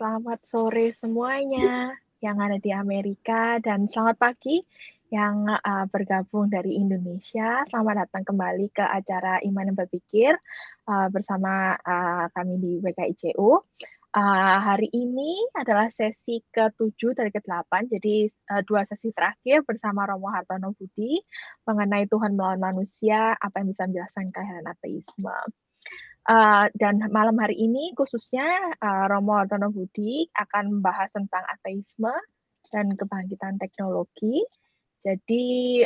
Selamat sore semuanya yang ada di Amerika dan selamat pagi yang, bergabung dari Indonesia. Selamat datang kembali ke acara Iman dan Berpikir, bersama, kami di WKICU. Hari ini adalah sesi ke-7 dari ke-8, jadi, 2 sesi terakhir bersama Romo Hartono Budi mengenai Tuhan melawan manusia, apa yang bisa menjelaskan kehadiran ateisme. Dan malam hari ini khususnya, Romo Hartono Budi akan membahas tentang ateisme dan kebangkitan teknologi. Jadi,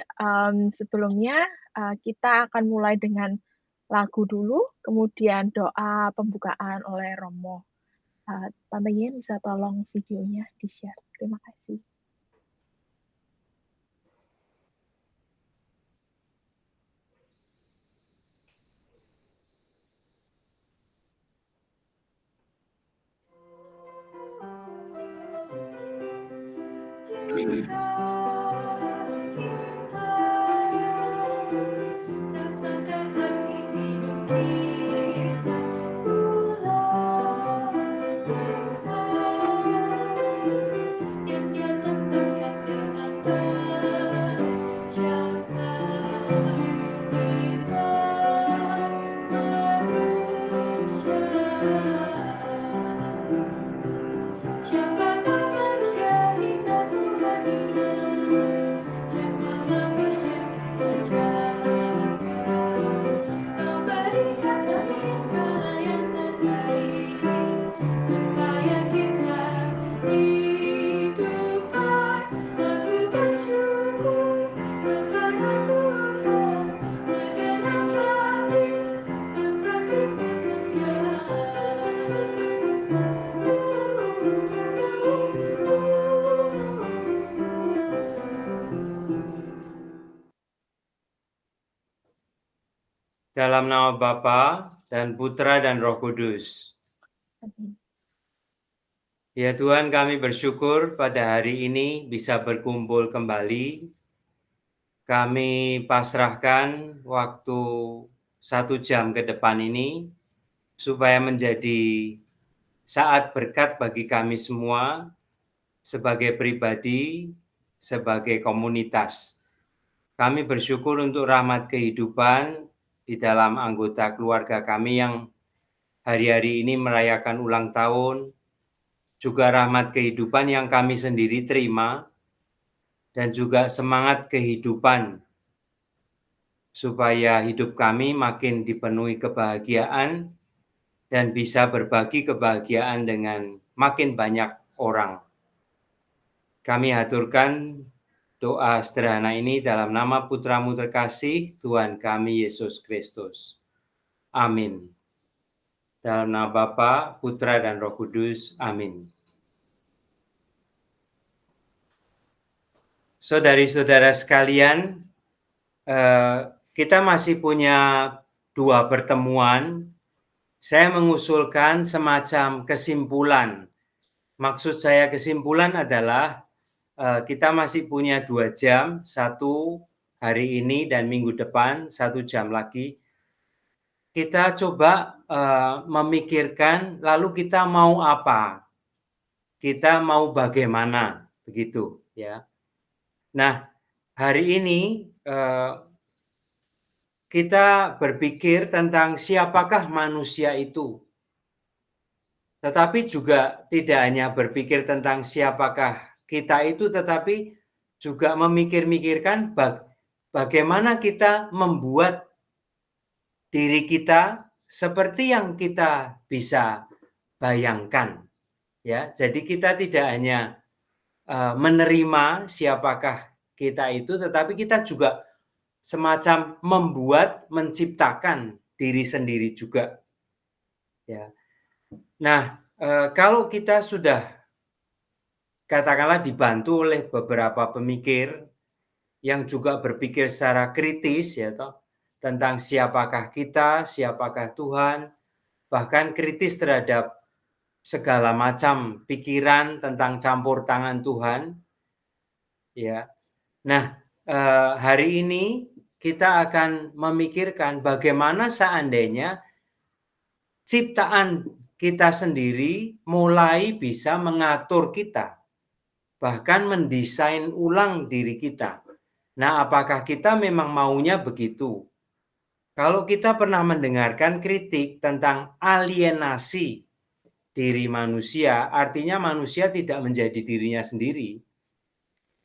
sebelumnya, kita akan mulai dengan lagu dulu, kemudian doa pembukaan oleh Romo. Tante Yen bisa tolong videonya di-share? Terima kasih. Rasakan arti hidup kita pulang bertahan yang Dia tempatkan dengan baik. Siapa kita manusia? Siapakah manusia hingga Tuhan ingat? Siapa manusia kau jaga? Kau berikan kami segala yang terbaik, supaya kita hidup baik. Aku bersyukur kepada Tuhan, segenap hati bersaksi untuk Dia. Dalam nama Bapa dan Putra dan Roh Kudus. Amin. Ya Tuhan, kami bersyukur pada hari ini bisa berkumpul kembali. Kami pasrahkan waktu 1 jam ke depan ini supaya menjadi saat berkat bagi kami semua sebagai pribadi, sebagai komunitas. Kami bersyukur untuk rahmat kehidupan di dalam anggota keluarga kami yang hari-hari ini merayakan ulang tahun, juga rahmat kehidupan yang kami sendiri terima, dan juga semangat kehidupan supaya hidup kami makin dipenuhi kebahagiaan dan bisa berbagi kebahagiaan dengan makin banyak orang. Kami haturkan doa sederhana ini dalam nama Putramu terkasih, Tuhan kami Yesus Kristus. Amin. Dalam nama Bapa, Putra, dan Roh Kudus. Amin. Saudari-saudara sekalian, kita masih punya 2 pertemuan. Saya mengusulkan semacam kesimpulan. Maksud saya kesimpulan adalah kita masih punya 2 jam, 1 hari ini dan minggu depan, 1 jam lagi. Kita coba memikirkan lalu kita mau apa, kita mau bagaimana, begitu ya. Nah, hari ini kita berpikir tentang siapakah manusia itu. Tetapi juga tidak hanya berpikir tentang siapakah kita itu, tetapi juga memikir-mikirkan bagaimana kita membuat diri kita seperti yang kita bisa bayangkan. Ya, jadi kita tidak hanya menerima siapakah kita itu, tetapi kita juga semacam membuat, menciptakan diri sendiri juga. Ya. Nah, kalau kita sudah katakanlah dibantu oleh beberapa pemikir yang juga berpikir secara kritis ya toh, tentang siapakah kita, siapakah Tuhan, bahkan kritis terhadap segala macam pikiran tentang campur tangan Tuhan. Ya. Nah, hari ini kita akan memikirkan bagaimana seandainya ciptaan kita sendiri mulai bisa mengatur kita, bahkan mendesain ulang diri kita. Nah, apakah kita memang maunya begitu? Kalau kita pernah mendengarkan kritik tentang alienasi diri manusia, artinya manusia tidak menjadi dirinya sendiri.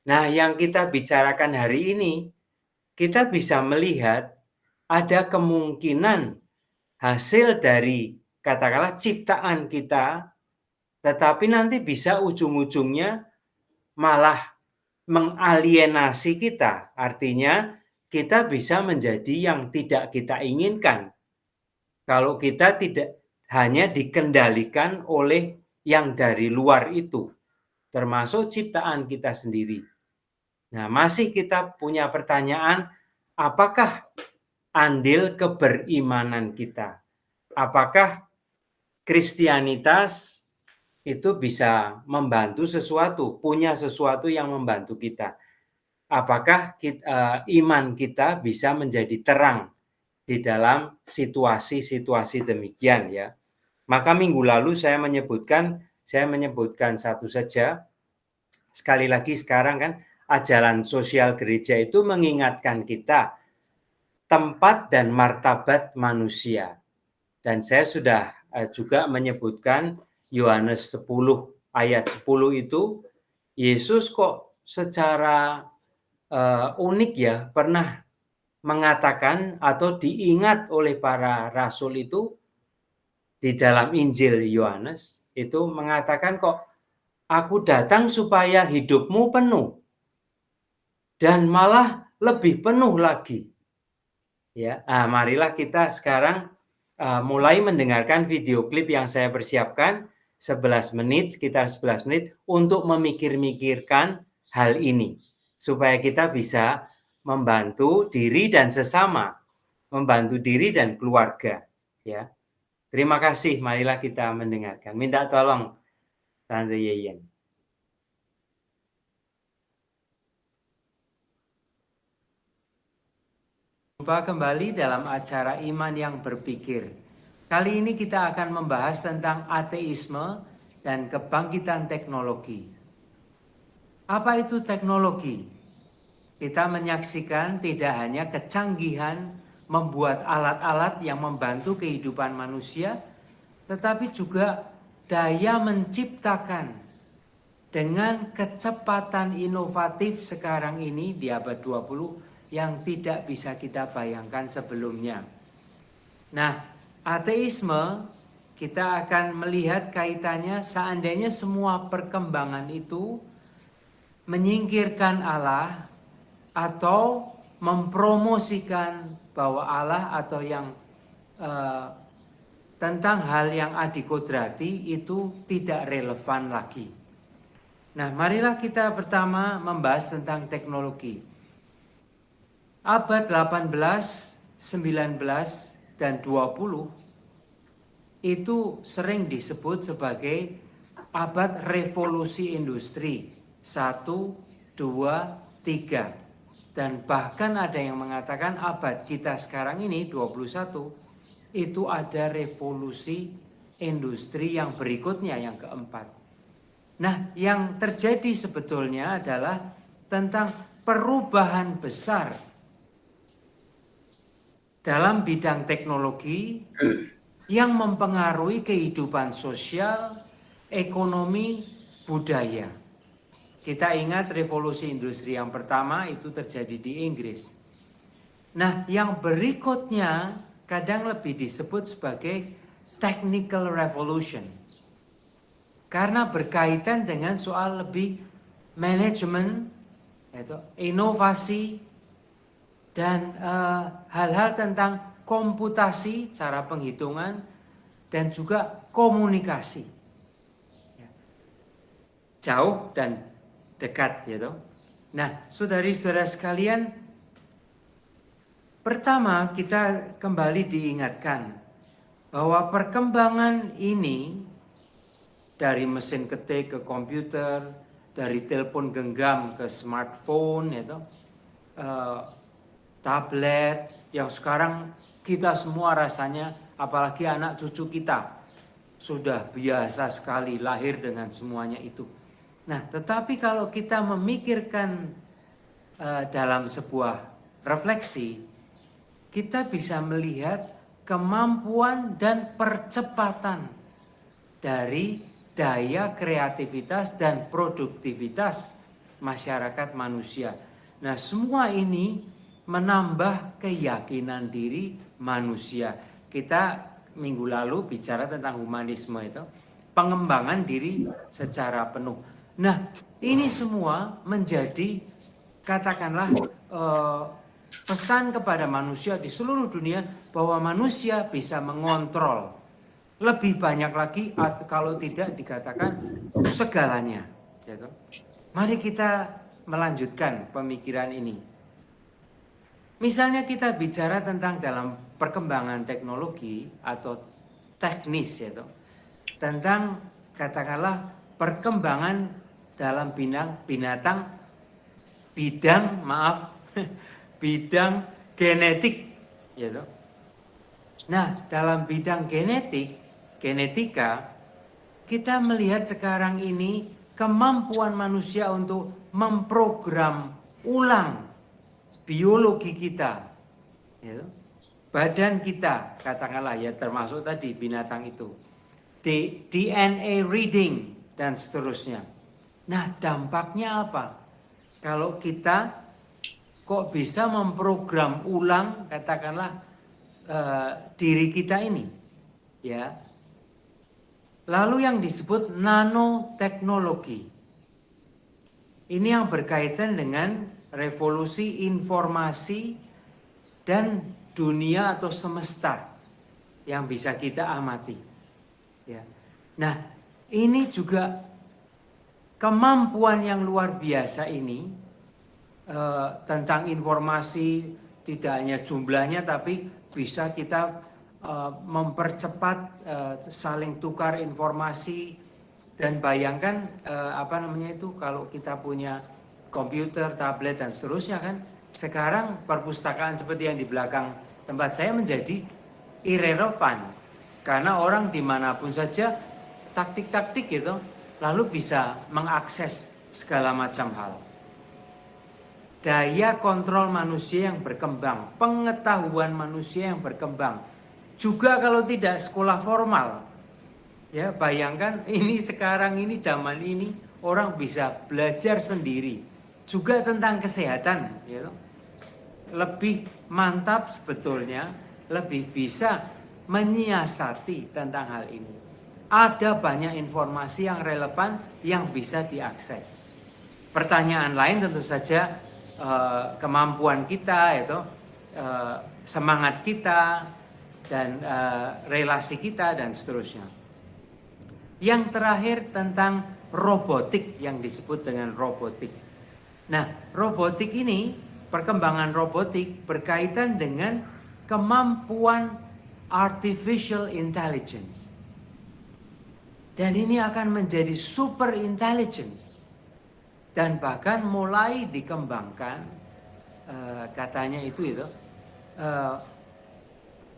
Nah, yang kita bicarakan hari ini, kita bisa melihat ada kemungkinan hasil dari katakanlah ciptaan kita, tetapi nanti bisa ujung-ujungnya malah mengalienasi kita. Artinya kita bisa menjadi yang tidak kita inginkan. Kalau kita tidak hanya dikendalikan oleh yang dari luar itu, termasuk ciptaan kita sendiri. Nah, masih kita punya pertanyaan, apakah andil keberimanan kita? Apakah Kristianitas itu bisa membantu sesuatu, punya sesuatu yang membantu kita? Apakah iman kita bisa menjadi terang di dalam situasi-situasi demikian ya? Maka minggu lalu saya menyebutkan satu saja. Sekali lagi sekarang kan ajaran sosial gereja itu mengingatkan kita tempat dan martabat manusia. Dan saya sudah juga menyebutkan Yohanes 10 ayat 10 itu, Yesus kok secara unik ya pernah mengatakan atau diingat oleh para rasul itu di dalam Injil Yohanes itu mengatakan kok aku datang supaya hidupmu penuh dan malah lebih penuh lagi. Ya, marilah kita sekarang mulai mendengarkan video klip yang saya persiapkan 11 menit, sekitar 11 menit untuk memikir-mikirkan hal ini supaya kita bisa membantu diri dan sesama, membantu diri dan keluarga, ya. Terima kasih, marilah kita mendengarkan. Minta tolong Tante Yeyen. Jumpa kembali dalam acara Iman yang Berpikir. Kali ini kita akan membahas tentang ateisme dan kebangkitan teknologi. Apa itu teknologi? Kita menyaksikan tidak hanya kecanggihan membuat alat-alat yang membantu kehidupan manusia, tetapi juga daya menciptakan dengan kecepatan inovatif sekarang ini di abad 20 yang tidak bisa kita bayangkan sebelumnya. Nah, ateisme kita akan melihat kaitannya seandainya semua perkembangan itu menyingkirkan Allah atau mempromosikan bahwa Allah atau yang tentang hal yang adikodrati itu tidak relevan lagi. Nah, marilah kita pertama membahas tentang teknologi. Abad 18, 19, dan 20 itu sering disebut sebagai abad revolusi industri 1, 2, 3. Dan bahkan ada yang mengatakan abad kita sekarang ini 21 itu ada revolusi industri yang berikutnya yang keempat. Nah, yang terjadi sebetulnya adalah tentang perubahan besar dalam bidang teknologi yang mempengaruhi kehidupan sosial, ekonomi, budaya. Kita ingat revolusi industri yang pertama itu terjadi di Inggris. Nah, yang berikutnya kadang lebih disebut sebagai technical revolution. Karena berkaitan dengan soal lebih manajemen, inovasi, dan hal-hal tentang komputasi, cara penghitungan, dan juga komunikasi. Jauh dan dekat gitu. Nah, saudari-saudara sekalian, pertama kita kembali diingatkan bahwa perkembangan ini dari mesin ketik ke komputer, dari telepon genggam ke smartphone, tablet, yang sekarang kita semua rasanya, apalagi anak cucu kita, sudah biasa sekali lahir dengan semuanya itu. Nah, tetapi kalau kita memikirkan dalam sebuah refleksi, kita bisa melihat kemampuan dan percepatan dari daya kreativitas dan produktivitas masyarakat manusia. Nah, semua ini menambah keyakinan diri manusia. Kita minggu lalu bicara tentang humanisme itu, pengembangan diri secara penuh. Nah, ini semua menjadi katakanlah pesan kepada manusia di seluruh dunia bahwa manusia bisa mengontrol lebih banyak lagi, atau kalau tidak dikatakan segalanya. Mari kita melanjutkan pemikiran ini. Misalnya kita bicara tentang dalam perkembangan teknologi atau teknis, tentang katakanlah perkembangan dalam bidang genetik, Nah, dalam bidang genetika, kita melihat sekarang ini kemampuan manusia untuk memprogram ulang biologi kita, badan kita, katakanlah termasuk tadi binatang itu, DNA reading dan seterusnya. Nah, dampaknya apa? Kalau kita kok bisa memprogram ulang, katakanlah diri kita ini, Lalu yang disebut nanoteknologi. Ini yang berkaitan dengan revolusi informasi dan dunia atau semesta yang bisa kita amati. Nah, ini juga kemampuan yang luar biasa ini tentang informasi, tidak hanya jumlahnya tapi bisa kita mempercepat saling tukar informasi. Dan bayangkan kalau kita punya komputer, tablet dan seterusnya kan, sekarang perpustakaan seperti yang di belakang tempat saya menjadi irrelevan karena orang dimanapun saja taktik-taktik lalu bisa mengakses segala macam hal. Daya kontrol manusia yang berkembang, pengetahuan manusia yang berkembang. Juga kalau tidak sekolah formal, bayangkan ini sekarang ini zaman ini orang bisa belajar sendiri. Juga tentang kesehatan, lebih mantap sebetulnya, lebih bisa menyiasati tentang hal ini. Ada banyak informasi yang relevan yang bisa diakses. Pertanyaan lain tentu saja kemampuan kita, semangat kita, dan relasi kita dan seterusnya. Yang terakhir tentang robotik yang disebut dengan robotik. Nah, robotik ini, perkembangan robotik berkaitan dengan kemampuan artificial intelligence. Dan ini akan menjadi super intelligence. Dan bahkan mulai dikembangkan katanya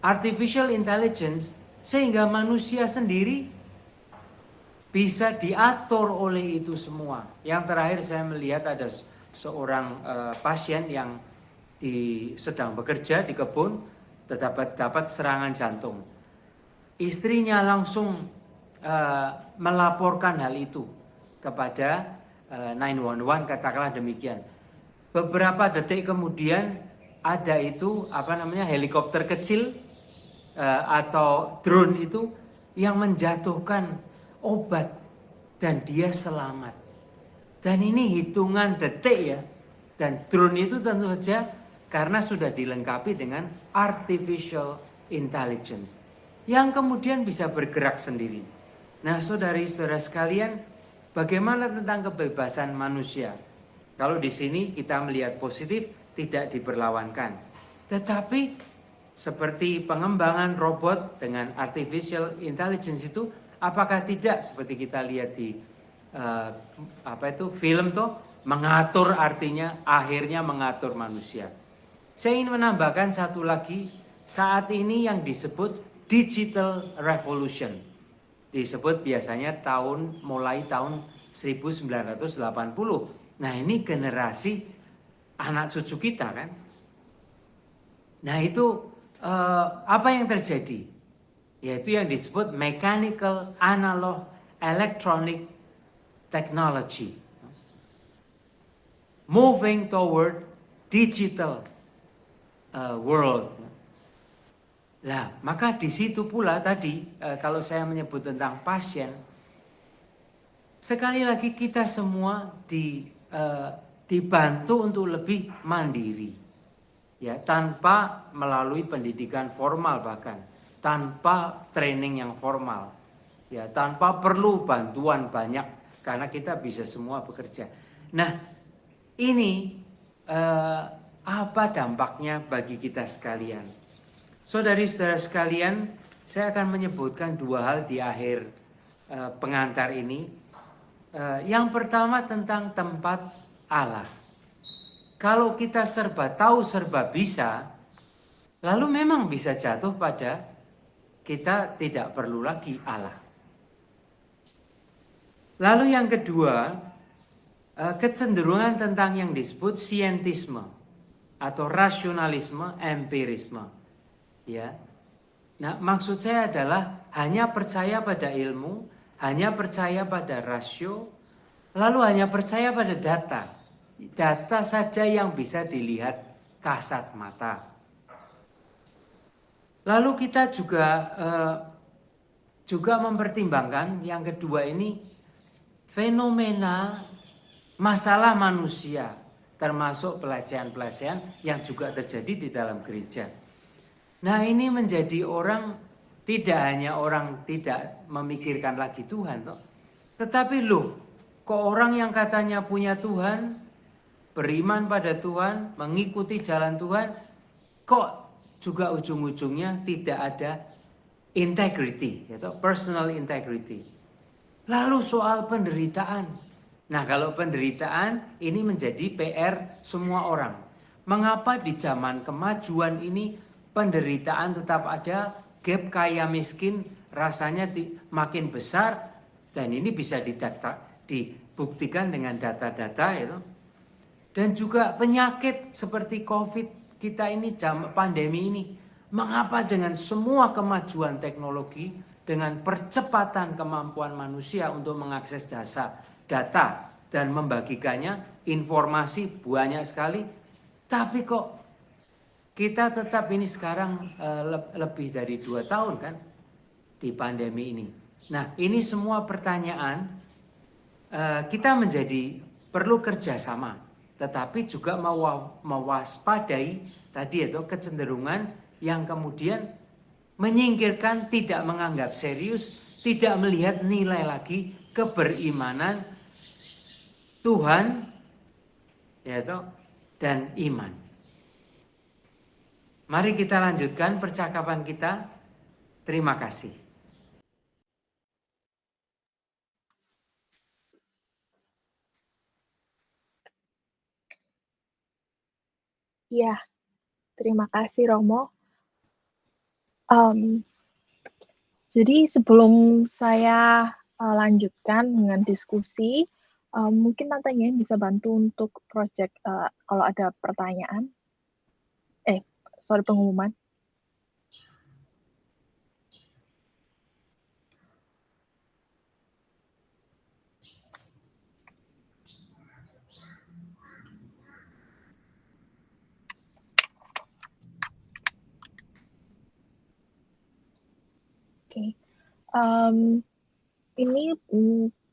artificial intelligence sehingga manusia sendiri bisa diatur oleh itu semua. Yang terakhir saya melihat ada seorang pasien yang sedang bekerja di kebun dapat serangan jantung. Istrinya langsung melaporkan hal itu kepada 911, katakanlah demikian. Beberapa detik kemudian ada helikopter kecil atau drone itu yang menjatuhkan obat dan dia selamat. Dan ini hitungan detik Dan drone itu tentu saja karena sudah dilengkapi dengan artificial intelligence yang kemudian bisa bergerak sendiri. Nah, saudari-saudara sekalian, bagaimana tentang kebebasan manusia? Kalau di sini kita melihat positif, tidak diperlawankan. Tetapi seperti pengembangan robot dengan artificial intelligence itu, apakah tidak seperti kita lihat di film mengatur, artinya akhirnya mengatur manusia. Saya ingin menambahkan satu lagi, saat ini yang disebut digital revolution. disebut biasanya mulai tahun 1980. Nah, ini generasi anak cucu kita kan. Nah, itu apa yang terjadi? Yaitu yang disebut mechanical analog electronic technology. Moving toward digital world. Nah, maka di situ pula tadi kalau saya menyebut tentang pasien, sekali lagi kita semua dibantu untuk lebih mandiri, ya, tanpa melalui pendidikan formal, bahkan tanpa training yang formal, ya, tanpa perlu bantuan banyak karena kita bisa semua bekerja. Nah, ini apa dampaknya bagi kita sekalian? Saudari-saudara sekalian, saya akan menyebutkan dua hal di akhir pengantar ini. Yang pertama tentang tempat Allah. Kalau kita serba tahu, serba bisa, lalu memang bisa jatuh pada kita tidak perlu lagi Allah. Lalu yang kedua, kecenderungan tentang yang disebut sientisme atau rasionalisme, empirisme. Ya. Nah, maksud saya adalah hanya percaya pada ilmu, hanya percaya pada rasio, lalu hanya percaya pada data. Data saja yang bisa dilihat kasat mata. Lalu kita juga mempertimbangkan yang kedua ini, fenomena masalah manusia, termasuk pelecehan-pelecehan yang juga terjadi di dalam gereja. Nah, ini menjadi orang, tidak hanya orang tidak memikirkan lagi Tuhan, tetapi kok orang yang katanya punya Tuhan, beriman pada Tuhan, mengikuti jalan Tuhan, kok juga ujung-ujungnya tidak ada integrity, yaitu personal integrity. Lalu soal penderitaan. Nah, kalau penderitaan ini menjadi PR semua orang. Mengapa di zaman kemajuan ini penderitaan tetap ada, gap kaya miskin rasanya makin besar, dan ini bisa dibuktikan dengan data-data itu. Dan juga penyakit seperti COVID kita ini, pandemi ini, mengapa dengan semua kemajuan teknologi, dengan percepatan kemampuan manusia untuk mengakses data dan membagikannya, informasi banyak sekali, tapi kok kita tetap ini sekarang lebih dari 2 tahun kan di pandemi ini. Nah, ini semua pertanyaan kita menjadi perlu kerjasama, tetapi juga mewaspadai tadi itu kecenderungan yang kemudian menyingkirkan, tidak menganggap serius, tidak melihat nilai lagi keberimanan Tuhan, yaitu dan iman. Mari kita lanjutkan percakapan kita. Terima kasih. Ya, terima kasih Romo. Jadi sebelum saya lanjutkan dengan diskusi, mungkin tantenya bisa bantu untuk project kalau ada pertanyaan. Pengumuman. Oke. Ini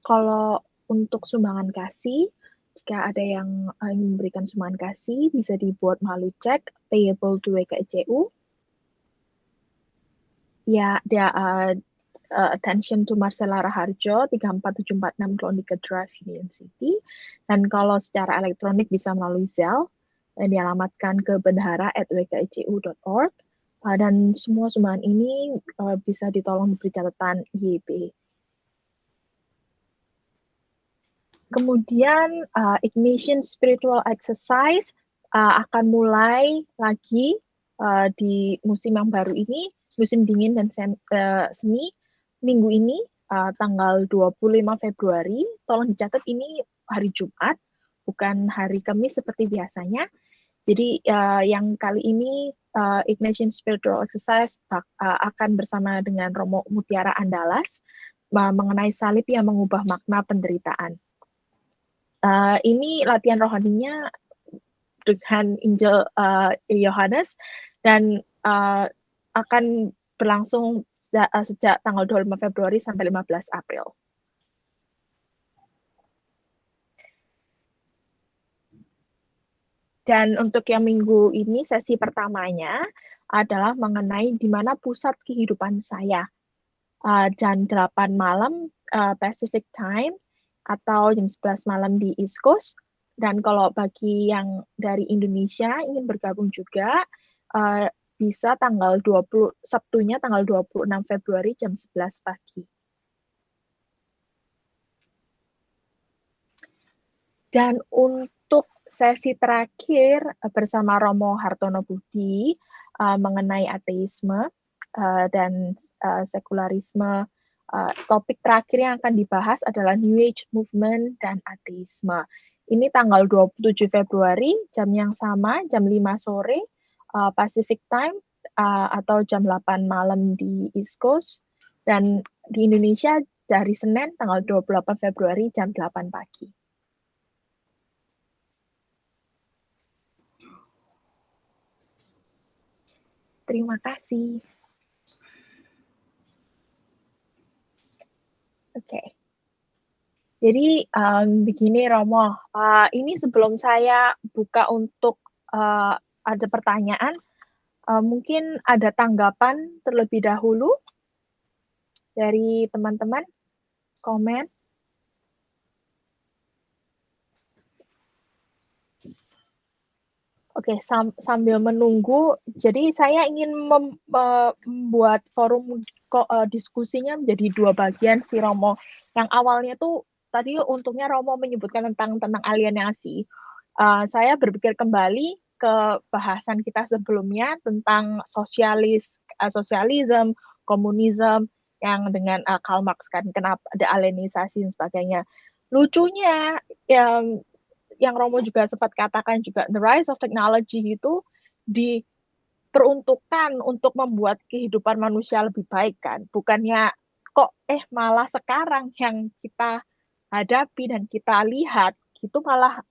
kalau untuk sumbangan kasih, jika ada yang ingin memberikan sumbangan kasih, bisa dibuat melalui cek payable to WKJU. Ya, attention to Marcella Raharjo, 34746 Klondike Drive, Union City. Dan kalau secara elektronik bisa melalui Zelle, dan dialamatkan ke bendahara@wkju.org. Dan semua sumbangan ini bisa ditolong diberi catatan YB. Kemudian Ignition Spiritual Exercise akan mulai lagi di musim yang baru ini, musim dingin dan semi, minggu ini tanggal 25 Februari. Tolong dicatat ini hari Jumat, bukan hari Kamis seperti biasanya. Jadi yang kali ini Ignatian Spiritual Exercise akan bersama dengan Romo Mutiara Andalas mengenai salib yang mengubah makna penderitaan. Ini latihan rohaninya dengan Injil Yohanes dan akan berlangsung sejak tanggal 25 Februari sampai 15 April. Dan untuk yang minggu ini, sesi pertamanya adalah mengenai di mana pusat kehidupan saya. Jam 8 malam Pacific Time atau jam 11 malam di East Coast. Dan kalau bagi yang dari Indonesia ingin bergabung juga, bisa Sabtunya tanggal 26 Februari jam 11 pagi. Dan untuk sesi terakhir bersama Romo Hartono Budi mengenai ateisme dan sekularisme, topik terakhir yang akan dibahas adalah New Age Movement dan ateisme. Ini tanggal 27 Februari, jam yang sama, jam 5 sore Pacific Time atau jam 8 malam di East Coast. Dan di Indonesia dari Senin tanggal 28 Februari jam 8 pagi. Terima kasih. Oke. Jadi begini Romo, ini sebelum saya buka untuk ada pertanyaan, mungkin ada tanggapan terlebih dahulu dari teman-teman, komen. Oke, sambil menunggu, jadi saya ingin membuat forum diskusinya menjadi dua bagian si Romo. Yang awalnya tuh tadi untungnya Romo menyebutkan tentang alienasi. Saya berpikir kembali ke bahasan kita sebelumnya tentang sosialisme, komunisme yang dengan Karl Marx kan, kenapa ada alienisasi dan sebagainya. Lucunya yang Romo juga sempat katakan juga the rise of technology itu diperuntukkan untuk membuat kehidupan manusia lebih baik kan, bukannya kok malah sekarang yang kita hadapi dan kita lihat itu malah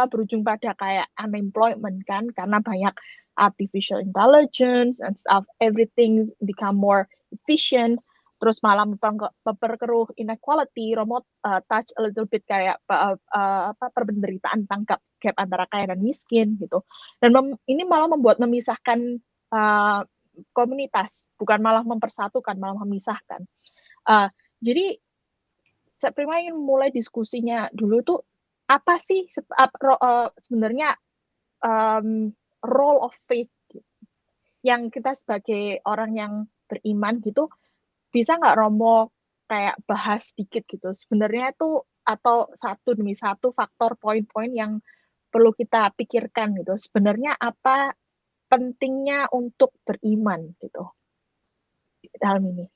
berujung pada kayak unemployment kan, karena banyak artificial intelligence and stuff, everything become more efficient, terus malah memperkeruh inequality. Romo touch a little bit kayak penderitaan tentang gap antara kaya dan miskin gitu. Dan ini malah membuat memisahkan komunitas, bukan malah mempersatukan, malah memisahkan. Jadi saya prima ingin mulai diskusinya dulu tuh, apa sih sebenarnya role of faith yang kita sebagai orang yang beriman gitu, bisa nggak Romo kayak bahas sedikit gitu sebenarnya itu, atau satu demi satu faktor poin-poin yang perlu kita pikirkan gitu, sebenarnya apa pentingnya untuk beriman gitu dalam ini.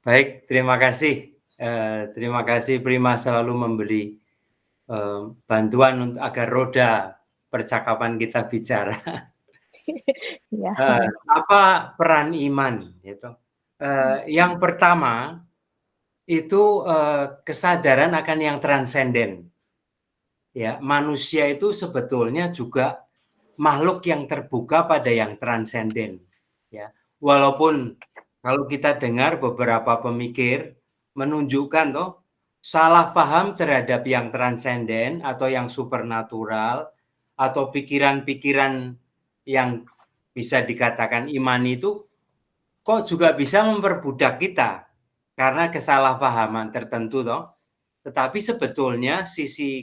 Baik, terima kasih. Terima kasih Prima selalu memberi bantuan untuk agar roda percakapan kita bicara. Ya. Apa peran iman? Gitu. Yang pertama itu kesadaran akan yang transenden. Ya, manusia itu sebetulnya juga makhluk yang terbuka pada yang transenden. Ya, walaupun kalau kita dengar beberapa pemikir menunjukkan toh salah paham terhadap yang transenden atau yang supernatural atau pikiran-pikiran yang bisa dikatakan iman itu kok juga bisa memperbudak kita karena kesalahpahaman tertentu toh. Tetapi sebetulnya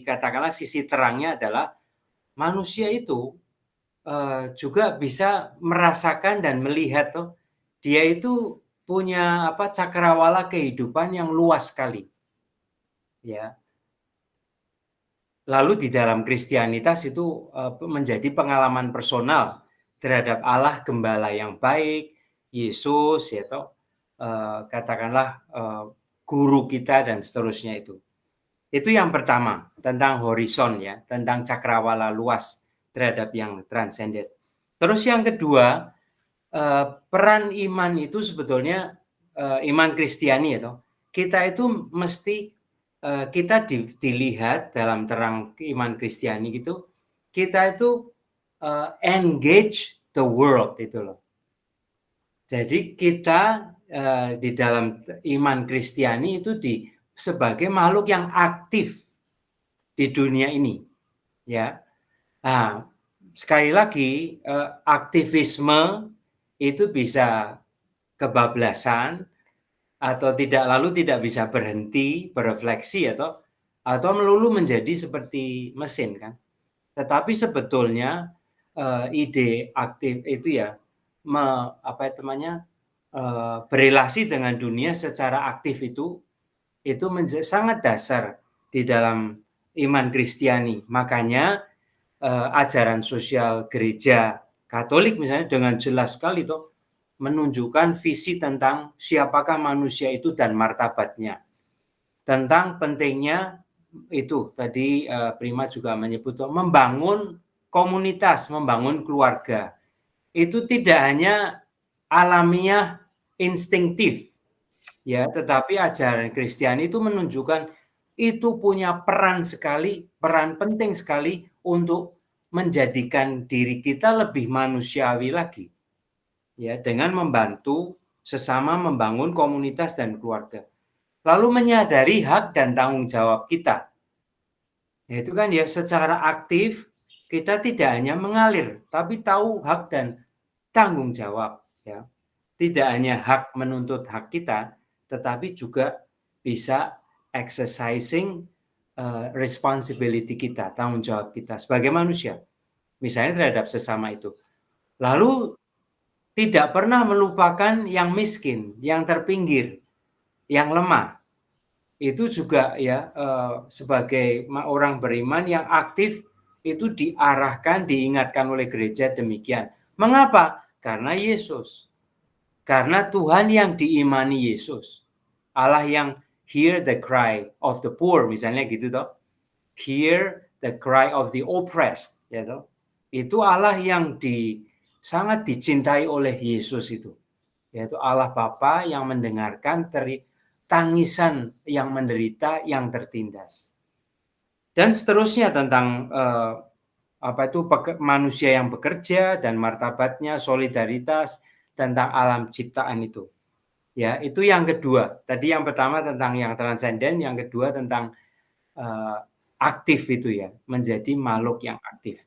katakanlah sisi terangnya adalah manusia itu juga bisa merasakan dan melihat toh dia itu punya cakrawala kehidupan yang luas sekali. Ya. Lalu di dalam Kristianitas itu menjadi pengalaman personal terhadap Allah Gembala yang baik, Yesus, ya toh, katakanlah guru kita dan seterusnya itu. Itu yang pertama, tentang horizon ya, tentang cakrawala luas terhadap yang transenden. Terus yang kedua, peran iman itu sebetulnya iman Kristiani ya, kita itu mesti kita dilihat dalam terang iman Kristiani gitu, kita itu engage the world itu loh. Jadi kita di dalam iman Kristiani itu sebagai makhluk yang aktif di dunia ini, ya. Nah, sekali lagi aktivisme itu bisa kebablasan atau tidak bisa berhenti berefleksi atau melulu menjadi seperti mesin kan. Tetapi sebetulnya ide aktif itu ya berelasi dengan dunia secara aktif itu sangat dasar di dalam iman Kristiani. Makanya ajaran sosial gereja Katolik misalnya dengan jelas sekali menunjukkan visi tentang siapakah manusia itu dan martabatnya. Tentang pentingnya itu tadi Prima juga menyebut membangun komunitas, membangun keluarga. Itu tidak hanya alamiah instinktif, ya, tetapi ajaran Kristiani itu menunjukkan itu punya peran penting sekali untuk menjadikan diri kita lebih manusiawi lagi, ya, dengan membantu sesama membangun komunitas dan keluarga. Lalu menyadari hak dan tanggung jawab kita, yaitu kan ya secara aktif kita tidak hanya mengalir, tapi tahu hak dan tanggung jawab, ya. Tidak hanya hak menuntut hak kita, tetapi juga bisa exercising responsibility kita, tanggung jawab kita sebagai manusia, misalnya terhadap sesama itu. Lalu tidak pernah melupakan yang miskin, yang terpinggir, yang lemah. Itu juga ya sebagai orang beriman yang aktif itu diarahkan, diingatkan oleh gereja demikian. Mengapa? Karena Yesus. Karena Tuhan yang diimani Yesus. Allah yang hear the cry of the poor, misalnya gitu toh. Hear the cry of the oppressed, ya toh. Itu Allah yang sangat dicintai oleh Yesus itu. Yaitu Allah Bapa yang mendengarkan tangisan yang menderita, yang tertindas. Dan seterusnya tentang manusia yang bekerja dan martabatnya, solidaritas, tentang alam ciptaan itu. Ya, itu yang kedua. Tadi yang pertama tentang yang transenden, yang kedua tentang aktif itu ya, menjadi makhluk yang aktif.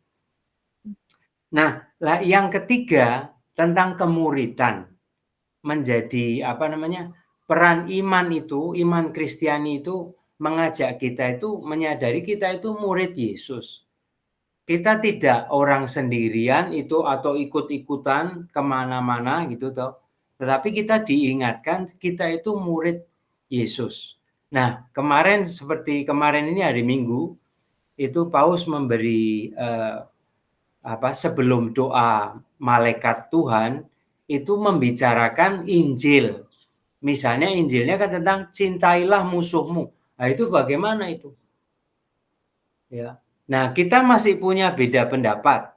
Nah, yang ketiga tentang kemuridan. Menjadi peran iman itu, iman Kristiani itu mengajak kita itu menyadari kita itu murid Yesus. Kita tidak orang sendirian itu atau ikut-ikutan kemana-mana gitu toh. Tetapi kita diingatkan kita itu murid Yesus. Nah, seperti kemarin ini hari Minggu itu Paus memberi sebelum doa malaikat Tuhan itu membicarakan Injil. Misalnya Injilnya kan tentang cintailah musuhmu. Nah, itu bagaimana itu? Ya. Nah, kita masih punya beda pendapat,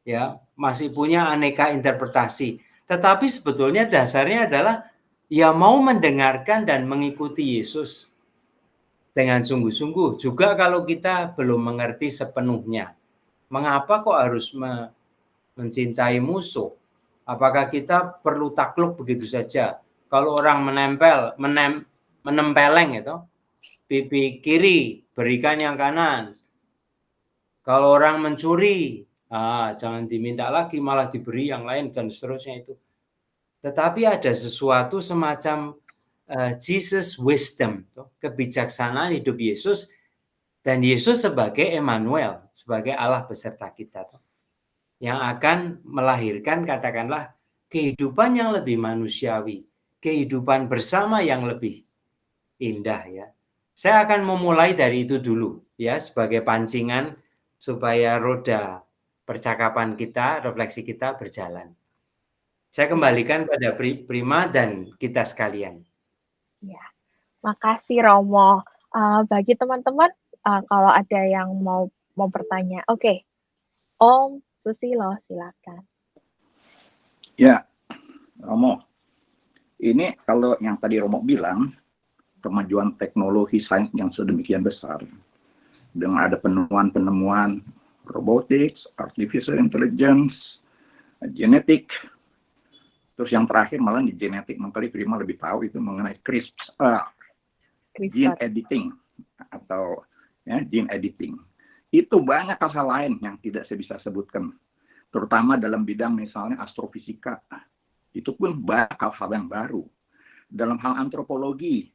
ya, masih punya aneka interpretasi. Tetapi sebetulnya dasarnya adalah ya mau mendengarkan dan mengikuti Yesus dengan sungguh-sungguh. Juga kalau kita belum mengerti sepenuhnya, mengapa kok harus mencintai musuh? Apakah kita perlu takluk begitu saja? Kalau orang menempeleng itu, pipi kiri berikan yang kanan. Kalau orang mencuri, jangan diminta lagi, malah diberi yang lain dan seterusnya itu. Tetapi ada sesuatu semacam Jesus wisdom, kebijaksanaan hidup Yesus, dan Yesus sebagai Emmanuel, sebagai Allah beserta kita, yang akan melahirkan katakanlah kehidupan yang lebih manusiawi, kehidupan bersama yang lebih indah ya. Saya akan memulai dari itu dulu ya sebagai pancingan supaya roda percakapan kita, refleksi kita berjalan. Saya kembalikan pada Prima dan kita sekalian. Ya, makasih Romo. Bagi teman-teman, kalau ada yang mau bertanya, oke, Om Susilo, silakan. Ya, Romo. Ini kalau yang tadi Romo bilang, kemajuan teknologi sains yang sedemikian besar, dengan ada penemuan-penemuan robotics, artificial intelligence, genetik, terus yang terakhir malah di genetik, mungkin Prima lebih tahu itu mengenai gene editing atau ya, gene editing. Itu banyak hal lain yang tidak saya bisa sebutkan, terutama dalam bidang misalnya astrofisika. Itu pun banyak hal-hal yang baru. Dalam hal antropologi,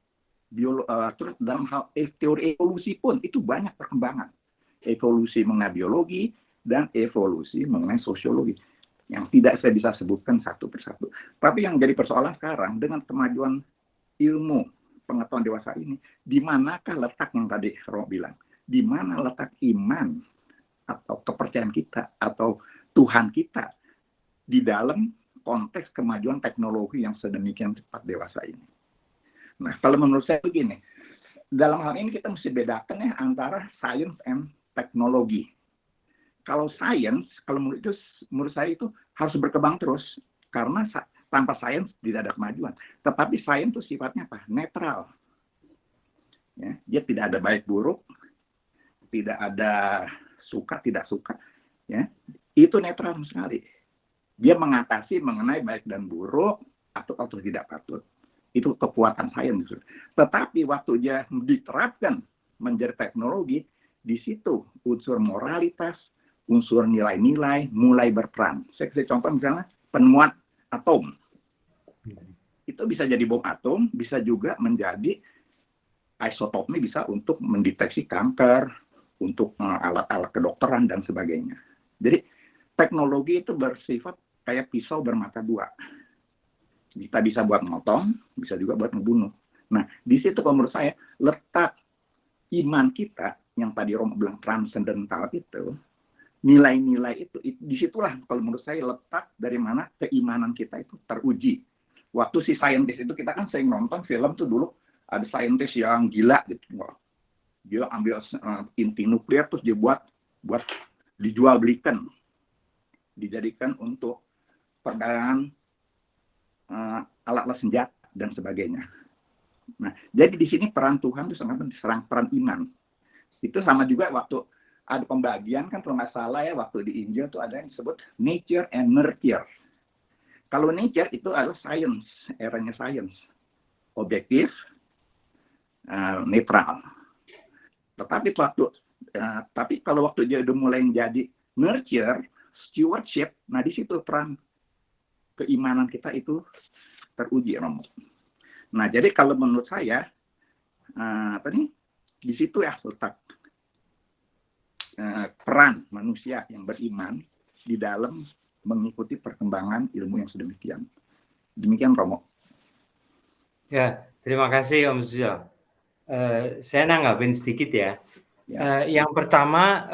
terus dalam hal teori evolusi pun itu banyak perkembangan. Evolusi mengenai biologi dan evolusi mengenai sosiologi yang tidak saya bisa sebutkan satu persatu. Tapi yang jadi persoalan sekarang dengan kemajuan ilmu pengetahuan dewasa ini, di manakah letak yang tadi Romo bilang? Di mana letak iman atau kepercayaan kita atau Tuhan kita di dalam konteks kemajuan teknologi yang sedemikian cepat dewasa ini? Nah, kalau menurut saya begini, dalam hal ini kita mesti bedakan ya antara science and teknologi. Kalau science, kalau menurut saya itu harus berkembang terus, karena tanpa science tidak ada kemajuan. Tetapi science itu sifatnya apa? Netral. Ya, dia tidak ada baik buruk, tidak ada suka tidak suka. Ya, itu netral sekali. Dia mengatasi mengenai baik dan buruk atau tidak patut. Itu kekuatan sains. Tetapi waktu dia diterapkan menjadi teknologi, di situ unsur moralitas, unsur nilai-nilai mulai berperan. Saya kasih contoh misalnya penemuan atom. Itu bisa jadi bom atom, bisa juga menjadi isotopnya bisa untuk mendeteksi kanker, untuk alat-alat kedokteran dan sebagainya. Jadi teknologi itu bersifat kayak pisau bermata dua. Kita bisa buat motong, bisa juga buat membunuh. Nah, di situ kalau menurut saya letak iman kita yang tadi Romo bilang transendental itu, nilai-nilai itu disitulah kalau menurut saya letak dari mana keimanan kita itu teruji. Waktu si saintis itu kita kan sering nonton film tuh dulu ada saintis yang gila gitu. Dia ambil inti nuklir terus dia buat dijual belikan, dijadikan untuk perdagangan alat-alat senjata dan sebagainya. Nah, jadi di sini peran Tuhan itu sangat penting, peran iman. Itu sama juga waktu ada pembagian kan kalau nggak salah ya waktu di Injil itu ada yang disebut nature and nurture. Kalau nature itu adalah science, eranya science, objektif, netral. Tetapi kalau waktu dia udah mulai menjadi nurture, stewardship, nah di situ peran keimanan kita itu teruji, Romo. Nah, jadi kalau menurut saya, di situ ya letak peran manusia yang beriman di dalam mengikuti perkembangan ilmu yang sedemikian. Demikian, Romo. Ya, terima kasih Om Susilo. Saya nanggapin sedikit ya. Yang pertama,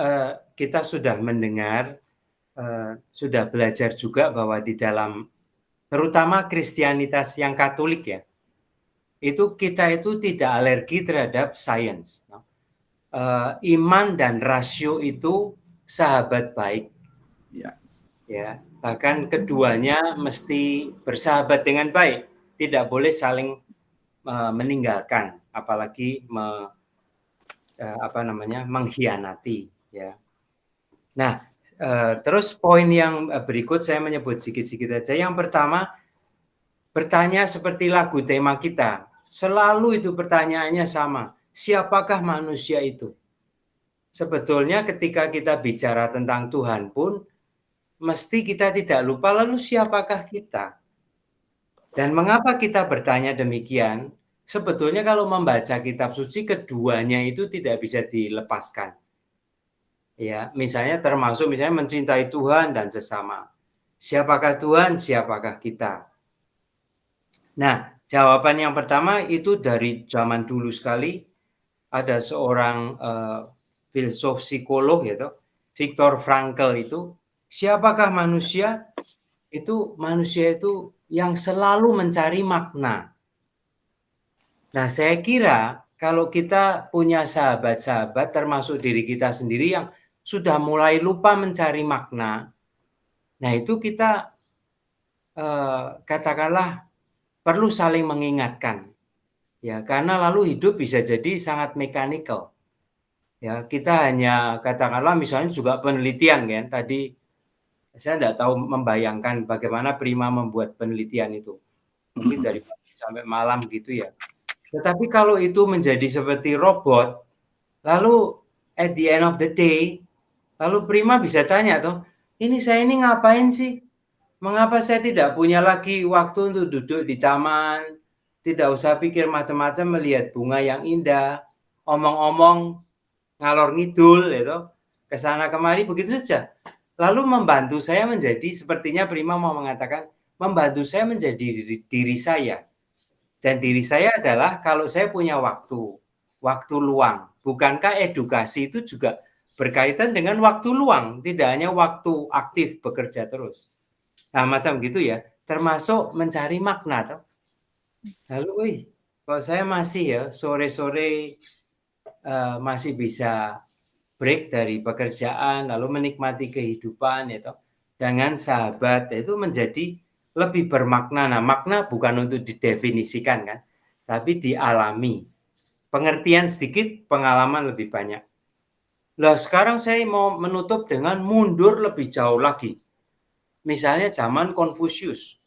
kita sudah mendengar, sudah belajar juga bahwa di dalam terutama Kristianitas yang Katolik ya, itu kita itu tidak alergi terhadap sains. Iman dan rasio itu sahabat baik. Ya, bahkan keduanya mesti bersahabat dengan baik, tidak boleh saling meninggalkan, apalagi mengkhianati. Ya. Nah, terus poin yang berikut saya menyebut sedikit-sedikit aja. Yang pertama, bertanya seperti lagu tema kita. Selalu itu pertanyaannya sama. Siapakah manusia itu? Sebetulnya ketika kita bicara tentang Tuhan pun, mesti kita tidak lupa lalu siapakah kita? Dan mengapa kita bertanya demikian? Sebetulnya kalau membaca kitab suci, keduanya itu tidak bisa dilepaskan. Ya, misalnya termasuk misalnya mencintai Tuhan dan sesama. Siapakah Tuhan, siapakah kita? Nah, jawaban yang pertama itu dari zaman dulu sekali ada seorang filsuf psikolog yaitu Viktor Frankl itu, siapakah manusia? itu manusia itu yang selalu mencari makna. Nah, saya kira kalau kita punya sahabat-sahabat termasuk diri kita sendiri yang sudah mulai lupa mencari makna, nah itu kita katakanlah perlu saling mengingatkan. Ya, karena lalu hidup bisa jadi sangat mekanikal. Ya, kita hanya katakanlah misalnya juga penelitian kan, tadi saya tidak tahu membayangkan bagaimana Prima membuat penelitian itu. Mungkin dari pagi sampai malam gitu ya. Tetapi kalau itu menjadi seperti robot, lalu at the end of the day, lalu Prima bisa tanya toh, ini saya ini ngapain sih? Mengapa saya tidak punya lagi waktu untuk duduk di taman, tidak usah pikir macam-macam melihat bunga yang indah, omong-omong ngalor ngidul itu ke sana kemari begitu saja. Lalu membantu saya menjadi sepertinya Prima mau mengatakan membantu saya menjadi diri saya. Dan diri saya adalah kalau saya punya waktu luang. Bukankah edukasi itu juga berkaitan dengan waktu luang, tidak hanya waktu aktif bekerja terus. Nah, macam gitu ya, termasuk mencari makna toh. Lalu, kalau saya masih ya sore-sore masih bisa break dari pekerjaan, lalu menikmati kehidupan ya toh, dengan sahabat itu menjadi lebih bermakna. Nah, makna bukan untuk didefinisikan kan, tapi dialami. Pengertian sedikit, pengalaman lebih banyak. Nah, sekarang saya mau menutup dengan mundur lebih jauh lagi. Misalnya zaman Konfusius.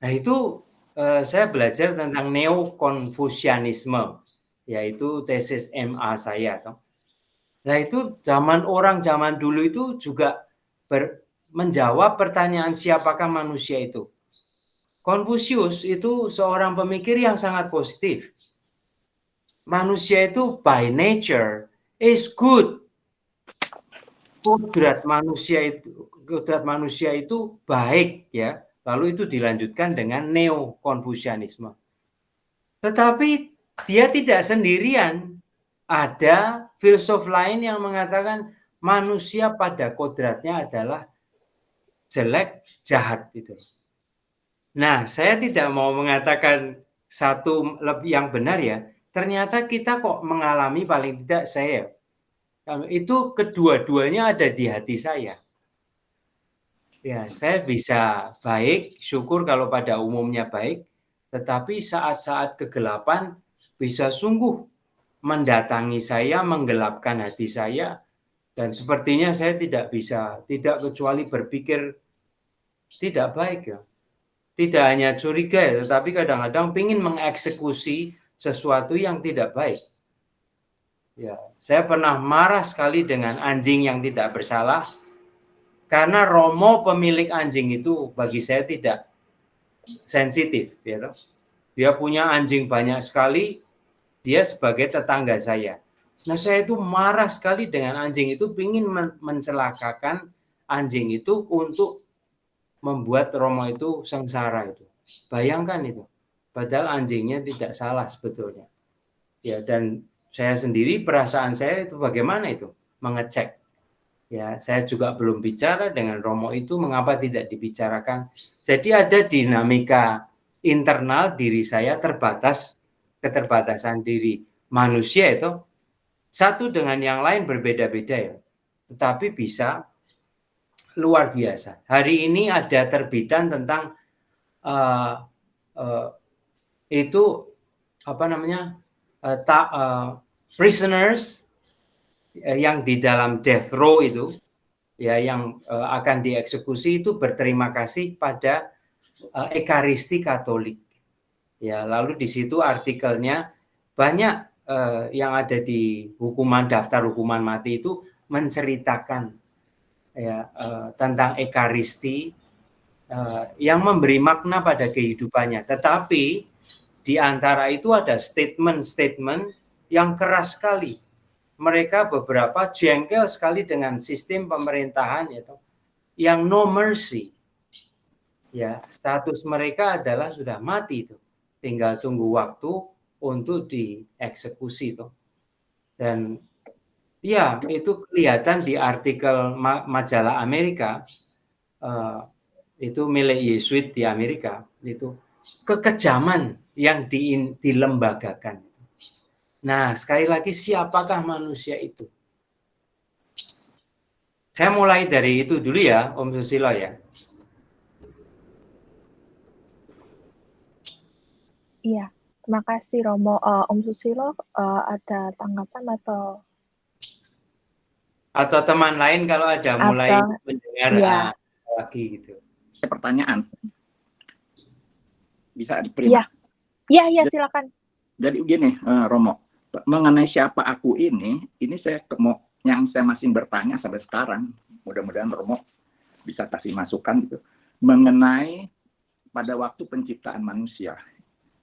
Nah, itu saya belajar tentang neo-konfusianisme, yaitu tesis MA saya. Toh. Nah, itu orang zaman dulu itu juga menjawab pertanyaan siapakah manusia itu. Konfusius itu seorang pemikir yang sangat positif. Manusia itu by nature is good. Kodrat manusia itu baik ya. Lalu itu dilanjutkan dengan neo-konfusianisme. Tetapi dia tidak sendirian. Ada filsuf lain yang mengatakan manusia pada kodratnya adalah jelek, jahat itu. Nah, saya tidak mau mengatakan satu lebih yang benar ya. Ternyata kita kok mengalami paling tidak saya. Itu kedua-duanya ada di hati saya. Ya, saya bisa baik, syukur kalau pada umumnya baik, tetapi saat-saat kegelapan bisa sungguh mendatangi saya, menggelapkan hati saya, dan sepertinya saya tidak kecuali berpikir tidak baik ya. Tidak hanya curiga ya, tetapi kadang-kadang ingin mengeksekusi sesuatu yang tidak baik. Ya, saya pernah marah sekali dengan anjing yang tidak bersalah, karena Romo pemilik anjing itu bagi saya tidak sensitif. Ya, dia punya anjing banyak sekali, dia sebagai tetangga saya. Nah, saya itu marah sekali dengan anjing itu, ingin mencelakakan anjing itu untuk membuat Romo itu sengsara itu. Bayangkan itu. Padahal anjingnya tidak salah sebetulnya. Ya, dan saya sendiri perasaan saya itu bagaimana itu? Mengecek. Ya, saya juga belum bicara dengan Romo itu, mengapa tidak dibicarakan. Jadi ada dinamika internal diri saya keterbatasan diri manusia itu satu dengan yang lain berbeda-beda ya. Tetapi bisa luar biasa. Hari ini ada terbitan tentang itu apa namanya prisoners yang di dalam death row itu ya yang akan dieksekusi itu berterima kasih pada Ekaristi Katolik. Ya, lalu di situ artikelnya banyak yang ada di daftar hukuman mati itu menceritakan ya tentang Ekaristi yang memberi makna pada kehidupannya. Tetapi di antara itu ada statement-statement yang keras sekali. Mereka beberapa jengkel sekali dengan sistem pemerintahan yaitu yang no mercy. Ya, status mereka adalah sudah mati itu. Tinggal tunggu waktu untuk dieksekusi itu. Dan ya, itu kelihatan di artikel majalah Amerika itu milik Yesuit di Amerika, itu kekejaman yang dilembagakan. Nah, sekali lagi siapakah manusia itu? Saya mulai dari itu dulu ya, Om Susilo ya. Iya, terima kasih Romo. Om Susilo ada tanggapan atau teman lain kalau ada mulai mendengar iya. lagi gitu. Pertanyaan bisa diterima? Iya, silakan. Jadi begini, Romo, mengenai siapa aku ini saya yang saya masih bertanya sampai sekarang. Mudah-mudahan Romo bisa kasih masukan gitu mengenai pada waktu penciptaan manusia,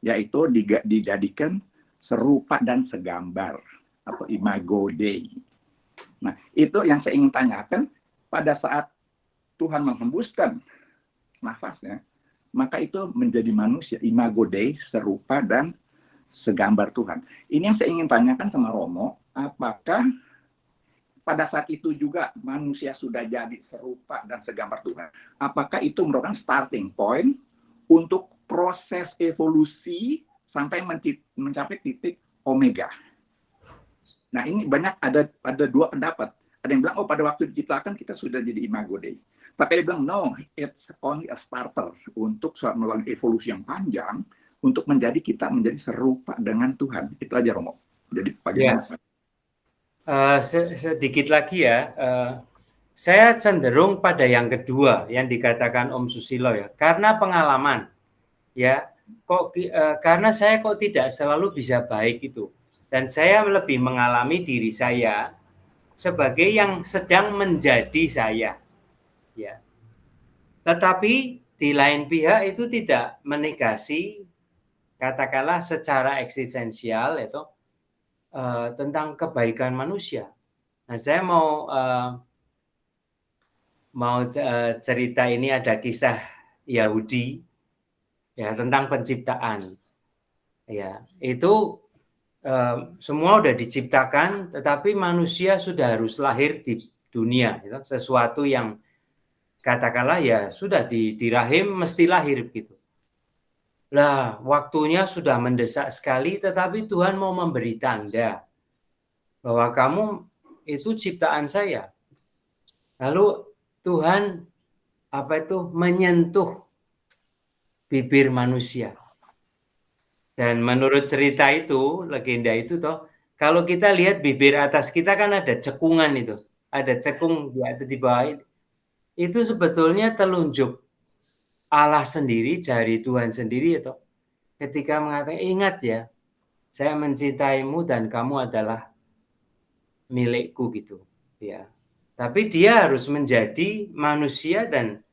yaitu dijadikan serupa dan segambar atau imago Dei. Nah, itu yang saya ingin tanyakan. Pada saat Tuhan menghembuskan nafasnya, maka itu menjadi manusia, imago Dei, serupa dan segambar Tuhan. Ini yang saya ingin tanyakan sama Romo, apakah pada saat itu juga manusia sudah jadi serupa dan segambar Tuhan? Apakah itu merupakan starting point untuk proses evolusi sampai mencapai titik omega? Nah, ini banyak ada dua pendapat. Ada yang bilang, pada waktu diciptakan kita sudah jadi imago Dei. Tapi ada yang bilang, no, it's only a starter untuk melalui evolusi yang panjang untuk kita menjadi serupa dengan Tuhan. Itu aja, Romo. Jadi bagaimana? Sedikit lagi ya, saya cenderung pada yang kedua yang dikatakan Om Susilo ya, karena pengalaman ya, karena saya kok tidak selalu bisa baik itu, dan saya lebih mengalami diri saya sebagai yang sedang menjadi saya, ya. Tetapi di lain pihak itu tidak menegasi, katakanlah secara eksistensial itu tentang kebaikan manusia. Nah, saya mau cerita ini, ada kisah Yahudi ya tentang penciptaan. Ya, itu semua udah diciptakan, tetapi manusia sudah harus lahir di dunia, itu sesuatu yang katakanlah ya sudah di rahim mesti lahir gitu. Lah, waktunya sudah mendesak sekali, tetapi Tuhan mau memberi tanda bahwa kamu itu ciptaan saya. Lalu Tuhan menyentuh bibir manusia. Dan menurut cerita itu, legenda itu toh, kalau kita lihat bibir atas kita kan ada cekungan itu. Ada cekung di atas di bawah. Itu sebetulnya telunjuk Allah sendiri, jari Tuhan sendiri itu. Ketika mengatakan, ingat ya, saya mencintaimu dan kamu adalah milikku gitu, ya. Tapi dia harus menjadi manusia dan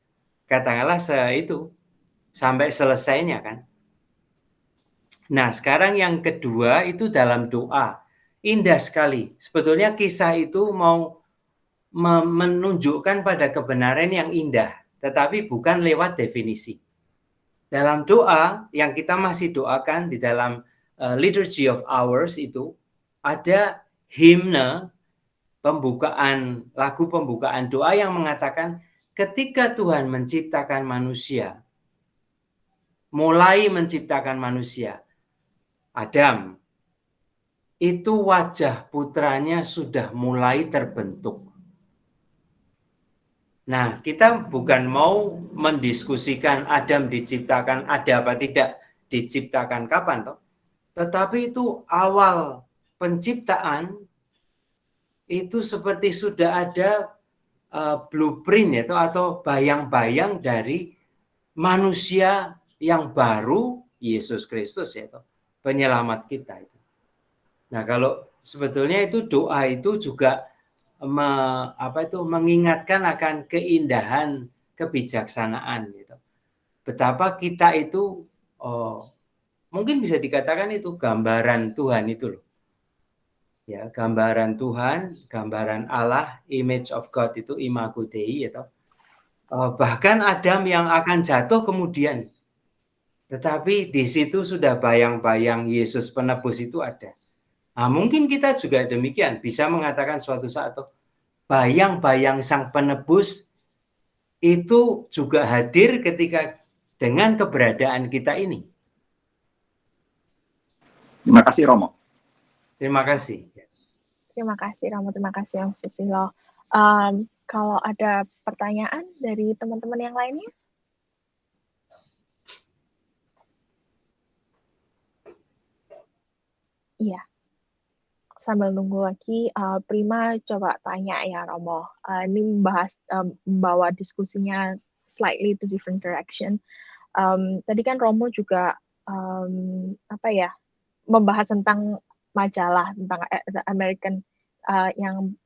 katakanlah itu sampai selesainya kan. Nah, sekarang yang kedua itu dalam doa. Indah sekali. Sebetulnya kisah itu mau menunjukkan pada kebenaran yang indah, tetapi bukan lewat definisi. Dalam doa yang kita masih doakan di dalam Liturgy of Hours itu ada himne pembukaan, lagu pembukaan doa yang mengatakan ketika Tuhan menciptakan manusia, mulai menciptakan manusia, Adam, itu wajah putranya sudah mulai terbentuk. Nah, kita bukan mau mendiskusikan Adam diciptakan ada apa tidak, diciptakan kapan toh. Tetapi itu awal penciptaan itu seperti sudah ada blueprint atau bayang-bayang dari manusia yang baru, Yesus Kristus yaitu penyelamat kita itu. Nah, kalau sebetulnya itu doa itu juga mengingatkan akan keindahan kebijaksanaan gitu. Betapa kita itu mungkin bisa dikatakan itu gambaran Tuhan itu loh. Ya, gambaran Tuhan, gambaran Allah, image of God itu imago Dei atau bahkan Adam yang akan jatuh kemudian. Tetapi di situ sudah bayang-bayang Yesus penebus itu ada. Nah, mungkin kita juga demikian bisa mengatakan suatu saat bayang-bayang sang penebus itu juga hadir ketika dengan keberadaan kita ini. Terima kasih Romo. Terima kasih. Terima kasih Romo, terima kasih Om Susilo. Kalau ada pertanyaan dari teman-teman yang lainnya? Iya. Sambil nunggu lagi, Prima coba tanya ya Romo. Ini membawa diskusinya slightly to different direction. Tadi kan Romo juga membahas tentang majalah tentang The American yang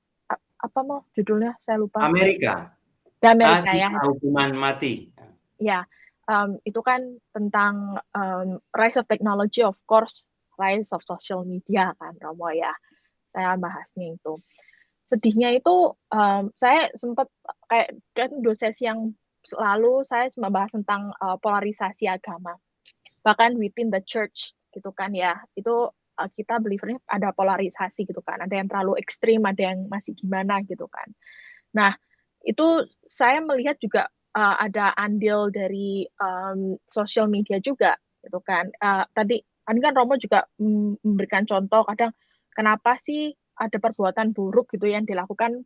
apa mau judulnya saya lupa. Amerika. The Amerika ya. Hukuman mati. Ya, itu kan tentang rise of technology, of course, rise of social media kan Romo ya. Saya bahasnya itu. Sedihnya itu saya sempat kayak kan dosesi yang lalu saya membahas tentang polarisasi agama. Bahkan within the church gitu kan ya. Itu kita believernya ada polarisasi gitu kan. Ada yang terlalu ekstrim, ada yang masih gimana gitu kan. Nah, itu saya melihat juga ada andil dari social media juga gitu kan. Tadi kan Romo juga memberikan contoh kadang kenapa sih ada perbuatan buruk gitu yang dilakukan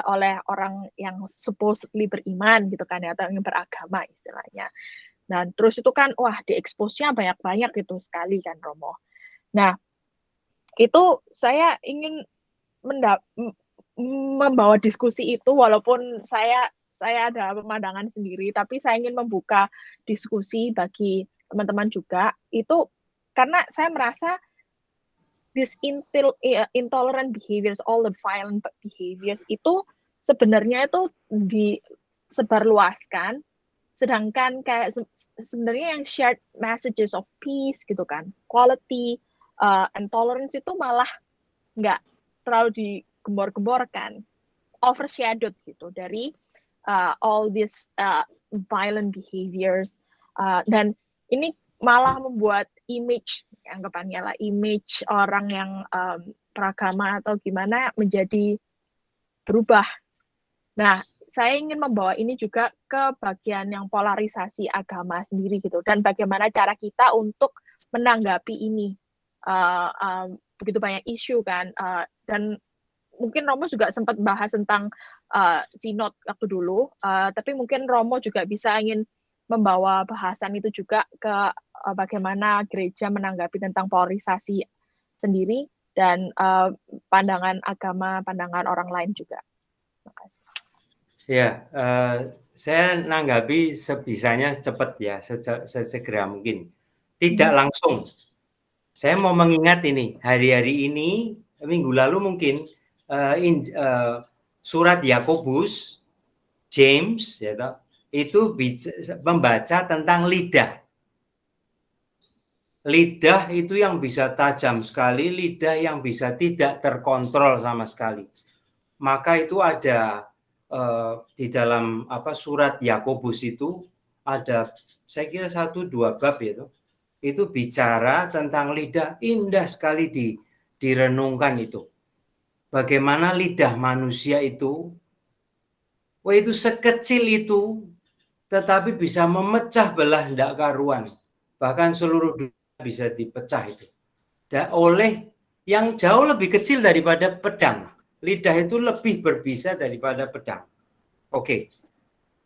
oleh orang yang supposedly beriman gitu kan ya, atau yang beragama istilahnya. Dan terus itu kan wah diekspos-nya banyak-banyak gitu sekali kan Romo. Nah, itu saya ingin membawa diskusi itu walaupun saya ada pemandangan sendiri, tapi saya ingin membuka diskusi bagi teman-teman juga itu karena saya merasa this intolerant behaviors, all the violent behaviors itu sebenarnya itu disebarluaskan, sedangkan kayak sebenarnya yang shared messages of peace gitu kan, quality and tolerance itu malah nggak terlalu digembor-gemborkan, overshadowed gitu dari all these violent behaviors dan ini malah membuat image, anggapannya lah image orang yang beragama atau gimana menjadi berubah. Nah, saya ingin membawa ini juga ke bagian yang polarisasi agama sendiri gitu, dan bagaimana cara kita untuk menanggapi ini. Begitu banyak isu kan, dan mungkin Romo juga sempat bahas tentang sinod waktu dulu, tapi mungkin Romo juga bisa ingin membawa bahasan itu juga ke bagaimana gereja menanggapi tentang polarisasi sendiri dan pandangan agama, pandangan orang lain juga. Terima kasih. Ya, saya nanggapi sebisanya cepat ya, sesegera mungkin. Tidak langsung. Saya mau mengingat ini, hari-hari ini, minggu lalu mungkin, surat Yakobus, James, ya, itu membaca tentang lidah. Lidah itu yang bisa tajam sekali, lidah yang bisa tidak terkontrol sama sekali. Maka itu ada di dalam surat Yakobus itu ada, saya kira 1-2 bab itu bicara tentang lidah, indah sekali direnungkan itu. Bagaimana lidah manusia itu, itu sekecil itu, tetapi bisa memecah belah ndak karuan. Bahkan seluruh dunia bisa dipecah itu. Dan oleh yang jauh lebih kecil daripada pedang. Lidah itu lebih berbisa daripada pedang. Oke.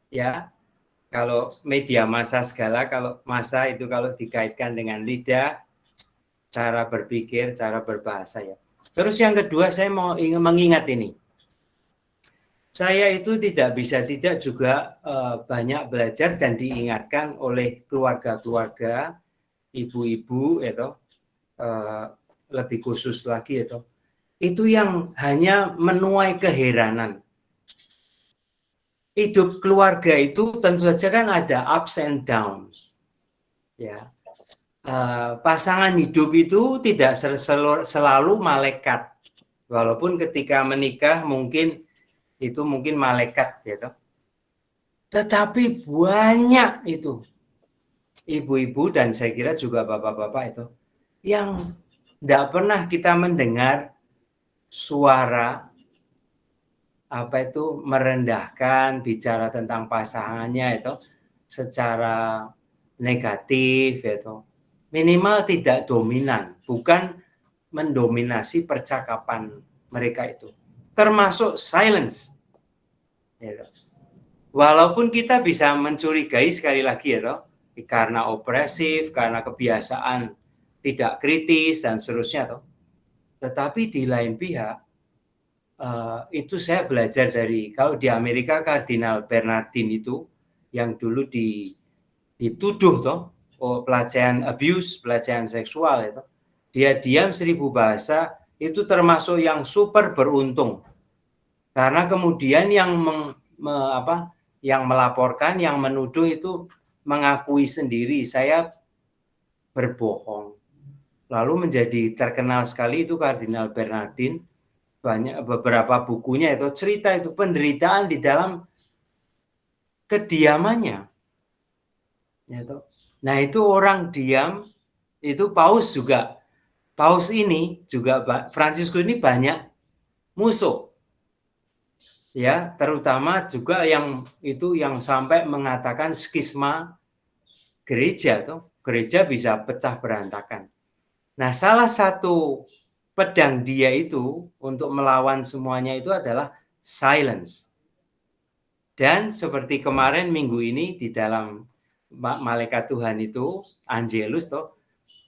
Ya. Kalau media massa segala, kalau massa itu kalau dikaitkan dengan lidah, cara berpikir, cara berbahasa ya. Terus yang kedua saya mau mengingat ini. Saya itu tidak bisa tidak juga banyak belajar dan diingatkan oleh keluarga-keluarga, ibu-ibu lebih khusus lagi itu yang hanya menuai keheranan. Hidup keluarga itu tentu saja kan ada ups and downs, ya. Pasangan hidup itu tidak selalu malaikat, walaupun ketika menikah mungkin malaikat, ya. Tetapi banyak itu ibu-ibu dan saya kira juga bapak-bapak itu yang tidak pernah kita mendengar suara merendahkan, bicara tentang pasangannya itu secara negatif itu. Minimal tidak dominan, bukan mendominasi percakapan mereka itu. Termasuk silence. Gitu. Walaupun kita bisa mencurigai sekali lagi ya, karena opresif, karena kebiasaan tidak kritis dan seterusnya toh. Tetapi di lain pihak itu saya belajar dari, kalau di Amerika Kardinal Bernardin itu yang dulu dituduh toh pelecehan abuse, pelecehan seksual itu, dia diam 1000 bahasa itu termasuk yang super beruntung, karena kemudian yang yang melaporkan, yang menuduh itu mengakui sendiri saya berbohong. Lalu menjadi terkenal sekali itu Kardinal Bernardin, banyak beberapa bukunya itu cerita itu penderitaan di dalam kediamannya. Nah itu orang diam, itu Paus juga, Paus ini juga Fransiskus ini banyak musuh. Ya, terutama juga yang itu yang sampai mengatakan skisma gereja tuh, gereja bisa pecah berantakan. Nah, salah satu pedang dia itu untuk melawan semuanya itu adalah silence. Dan seperti kemarin minggu ini di dalam Malaikat Tuhan itu, Angelus toh,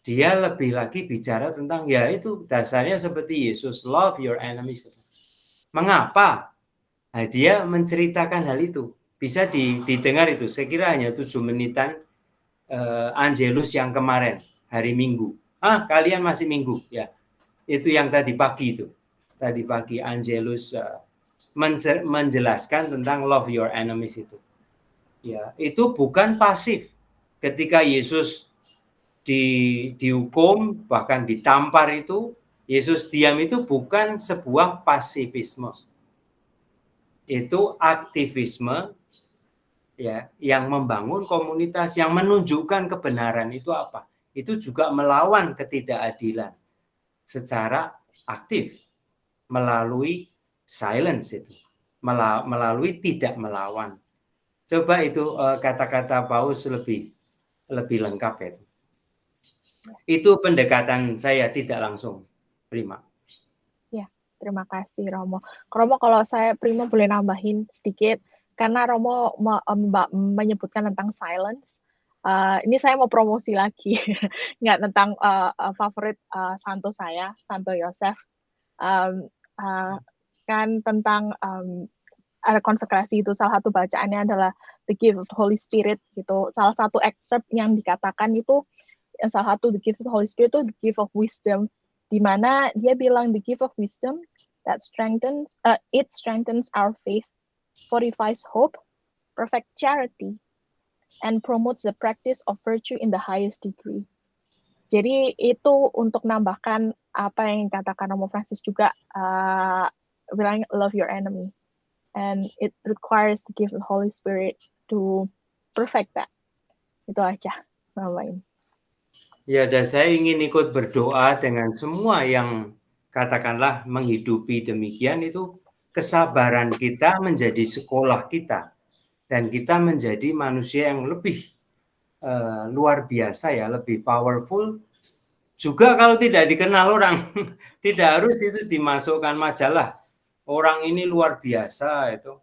dia lebih lagi bicara tentang ya itu dasarnya seperti Yesus, love your enemies. Mengapa? Nah, dia menceritakan hal itu. Bisa didengar itu, saya kira hanya 7 menitan Angelus yang kemarin, hari Minggu. Kalian masih Minggu ya. Itu yang tadi pagi itu. Tadi pagi Angelus menjelaskan tentang love your enemies itu. Ya, itu bukan pasif. Ketika Yesus dihukum bahkan ditampar itu, Yesus diam itu bukan sebuah pasifisme. Itu aktivisme ya, yang membangun komunitas, yang menunjukkan kebenaran itu apa? Itu juga melawan ketidakadilan secara aktif melalui silence itu, melalui tidak melawan. Coba itu kata-kata Paus lebih lengkap itu. Itu pendekatan saya tidak langsung. Prima. Ya, terima kasih Romo. Romo, kalau saya Prima boleh nambahin sedikit, karena Romo menyebutkan tentang silence. Ini saya mau promosi lagi, nggak tentang favorit santo saya, Santo Yosef. Kan tentang ada konsekrasi itu, salah satu bacaannya adalah the gift of the Holy Spirit gitu. Salah satu excerpt yang dikatakan itu, salah satu the gift of the Holy Spirit itu the gift of wisdom, di mana dia bilang the gift of wisdom that strengthens our faith, fortifies hope, perfect charity, and promotes the practice of virtue in the highest degree. Jadi itu untuk nambahkan apa yang katakan Romo Francis juga, bilang love your enemy. And it requires the gift of the Holy Spirit to perfect that. Itu aja nambahin. Ya, dan saya ingin ikut berdoa dengan semua yang katakanlah menghidupi demikian, itu kesabaran kita menjadi sekolah kita, dan kita menjadi manusia yang lebih luar biasa ya, lebih powerful. Juga kalau tidak dikenal orang, tidak harus itu dimasukkan majalah. Orang ini luar biasa itu.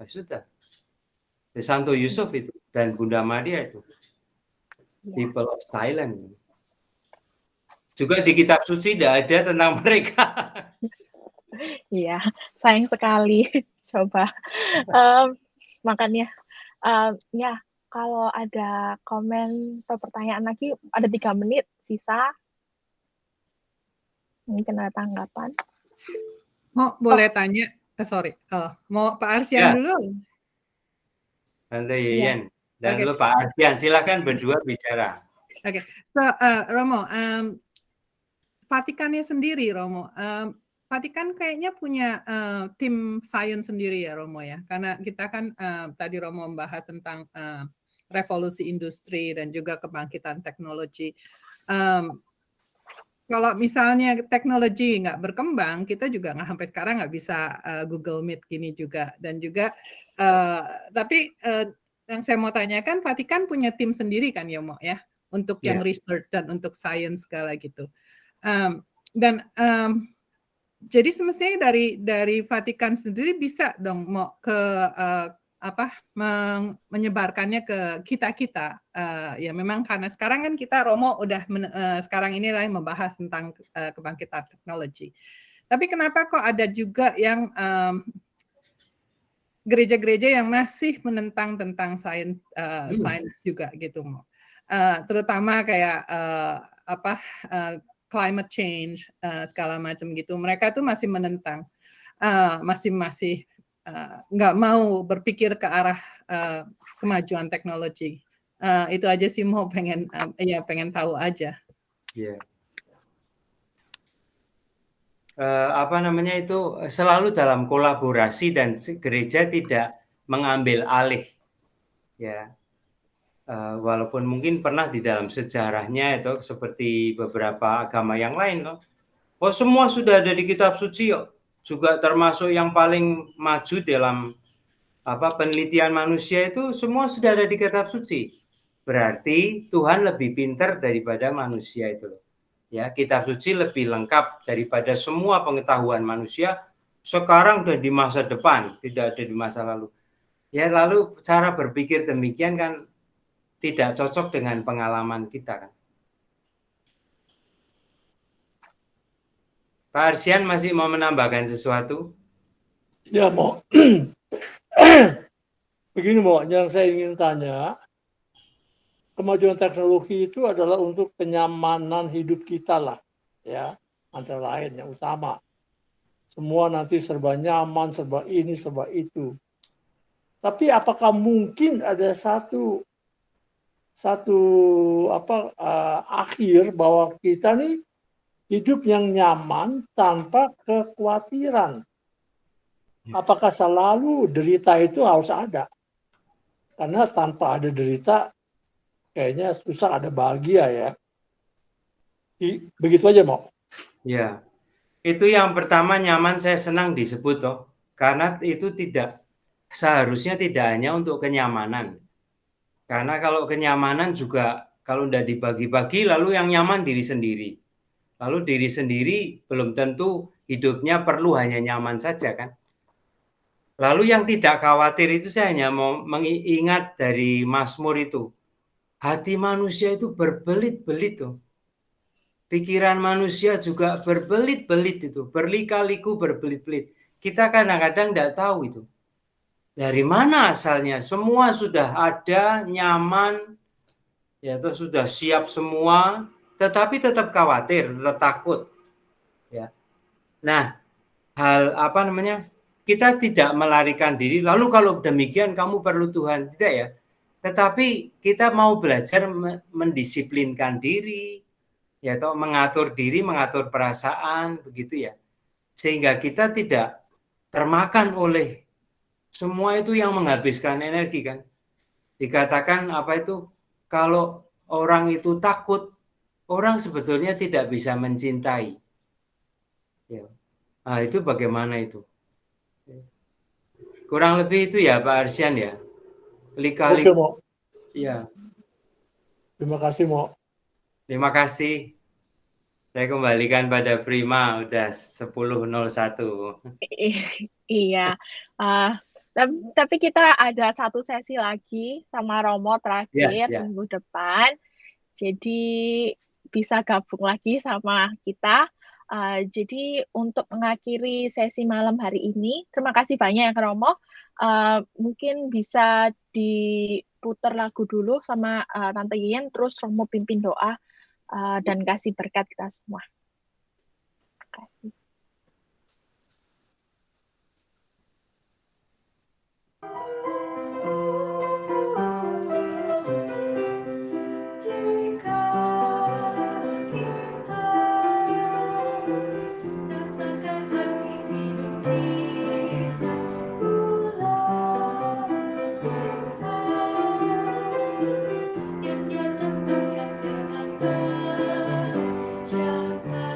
Nah, sudah. Santo Yusuf itu dan Bunda Maria itu. People of silence. Juga di kitab suci tidak ada tentang mereka. Iya, sayang sekali. Coba. Makanya, ya, kalau ada komen atau pertanyaan lagi, ada 3 menit sisa. Mungkin ada tanggapan. Boleh tanya? Sorry. Mau Pak Arsian dulu? Tante Yeyen. Dan lu Pak Arsian, silakan berdua bicara. Oke. So, Romo, Vatikannya sendiri, Romo. Vatikan kayaknya punya tim sains sendiri ya, Romo ya. Karena kita kan tadi Romo membahas tentang revolusi industri dan juga kebangkitan teknologi. kalau misalnya teknologi nggak berkembang, kita juga nggak sampai sekarang nggak bisa Google Meet gini juga. Dan juga, tapi yang saya mau tanyakan, Vatikan punya tim sendiri kan ya, Mo, ya, untuk yang Ya. research dan untuk science segala gitu. Dan jadi semestinya dari Vatikan sendiri bisa dong mau ke menyebarkannya ke kita-kita. Ya memang karena sekarang kan kita Romo udah sekarang inilah membahas tentang kebangkitan teknologi. Tapi kenapa kok ada juga yang gereja-gereja yang masih menentang tentang sains juga gitu, Mo. Terutama kayak climate change segala macam gitu. Mereka tuh masih menentang, masih nggak mau berpikir ke arah kemajuan teknologi. Itu aja sih, mau pengen tahu aja. Yeah. Apa namanya itu selalu dalam kolaborasi dan gereja tidak mengambil alih, ya. Walaupun mungkin pernah di dalam sejarahnya itu seperti beberapa agama yang lain loh. Oh semua sudah ada di kitab suci yuk. Juga termasuk yang paling maju dalam penelitian manusia itu semua sudah ada di kitab suci. Berarti Tuhan lebih pintar daripada manusia itu loh. Ya, kitab suci lebih lengkap daripada semua pengetahuan manusia sekarang dan di masa depan, tidak ada di masa lalu. Ya, lalu cara berpikir demikian kan tidak cocok dengan pengalaman kita kan. Pak Arsian masih mau menambahkan sesuatu? Ya, Mo. Begini, Mo, yang saya ingin tanya, kemajuan teknologi itu adalah untuk kenyamanan hidup kita lah, ya, antara lain yang utama. Semua nanti serba nyaman, serba ini, serba itu. Tapi apakah mungkin ada satu akhir bahwa kita nih hidup yang nyaman tanpa kekhawatiran? Apakah selalu derita itu harus ada? Karena tanpa ada derita, kayaknya susah ada bahagia ya. Begitu aja, Mo. Ya, itu yang pertama nyaman saya senang disebut toh. Karena itu seharusnya tidak hanya untuk kenyamanan. Karena kalau kenyamanan juga kalau udah dibagi-bagi lalu yang nyaman diri sendiri. Lalu diri sendiri belum tentu hidupnya perlu hanya nyaman saja kan. Lalu yang tidak khawatir itu saya hanya mau mengingat dari Mazmur itu. Hati manusia itu berbelit-belit tuh. Pikiran manusia juga berbelit-belit itu. Berlika-liku berbelit-belit. Kita kadang-kadang tidak tahu itu. Dari mana asalnya? Semua sudah ada, nyaman, ya itu sudah siap semua, tetapi tetap khawatir, tetap takut. Ya. Nah, kita tidak melarikan diri, lalu kalau demikian kamu perlu Tuhan, tidak ya. Tetapi kita mau belajar mendisiplinkan diri, ya atau mengatur diri, mengatur perasaan, begitu ya. Sehingga kita tidak termakan oleh semua itu yang menghabiskan energi kan. Dikatakan kalau orang itu takut, orang sebetulnya tidak bisa mencintai. Ya. Nah, itu bagaimana itu? Kurang lebih itu ya Pak Arsian ya. Oke, Mo. Ya. Terima kasih, Mo. Terima kasih. Saya kembalikan pada Prima udah 10.01. Iya. Tapi kita ada satu sesi lagi sama Romo terakhir minggu depan. Jadi bisa gabung lagi sama kita. Jadi untuk mengakhiri sesi malam hari ini, terima kasih banyak ya Romo. Mungkin bisa diputar lagu dulu sama Tante Yen, terus Romo pimpin doa dan kasih berkat kita semua. Terima kasih. Yang dia tempatkan dengan baik. Siapa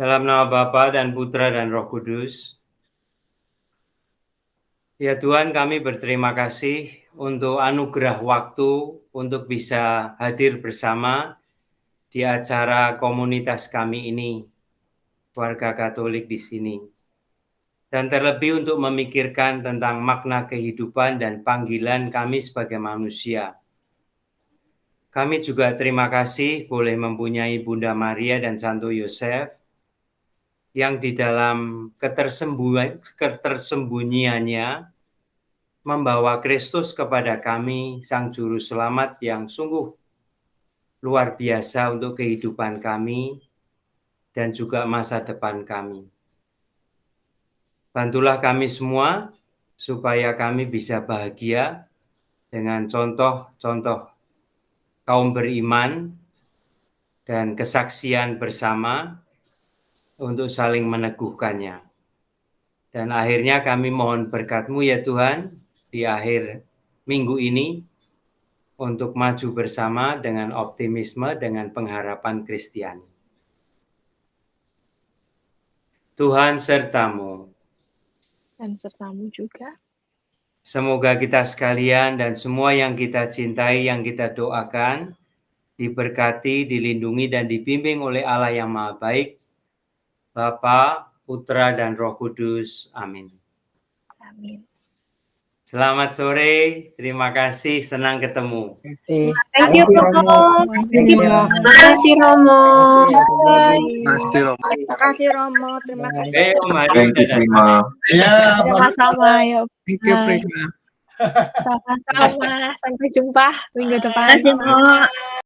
Dalam nama Bapa dan Putra dan Roh Kudus. Ya Tuhan, kami berterima kasih untuk anugerah waktu untuk bisa hadir bersama di acara komunitas kami ini, keluarga Katolik di sini. Dan terlebih untuk memikirkan tentang makna kehidupan dan panggilan kami sebagai manusia. Kami juga terima kasih boleh mempunyai Bunda Maria dan Santo Yosef yang di dalam ketersembunyiannya membawa Kristus kepada kami, Sang Juru Selamat yang sungguh luar biasa untuk kehidupan kami dan juga masa depan kami. Bantulah kami semua supaya kami bisa bahagia dengan contoh-contoh kaum beriman dan kesaksian bersama untuk saling meneguhkannya. Dan akhirnya kami mohon berkat-Mu ya Tuhan di akhir minggu ini untuk maju bersama dengan optimisme, dengan pengharapan Kristiani. Tuhan sertamu. Dan sertamu juga. Semoga kita sekalian dan semua yang kita cintai, yang kita doakan, diberkati, dilindungi, dan dibimbing oleh Allah yang Maha Baik, Bapa, Putra, dan Roh Kudus. Amin. Amin. Selamat sore, terima kasih, senang ketemu. Thank you, Romo. Terima Terima kasih, Romo. Terima kasih Romo, terima kasih. Om Hari Thank you, udah Prima. Ya, Sama-sama, yuk. Thank you, Bye. Prima. Sama-sama. Sampai jumpa minggu depan. Terima kasih, Romo.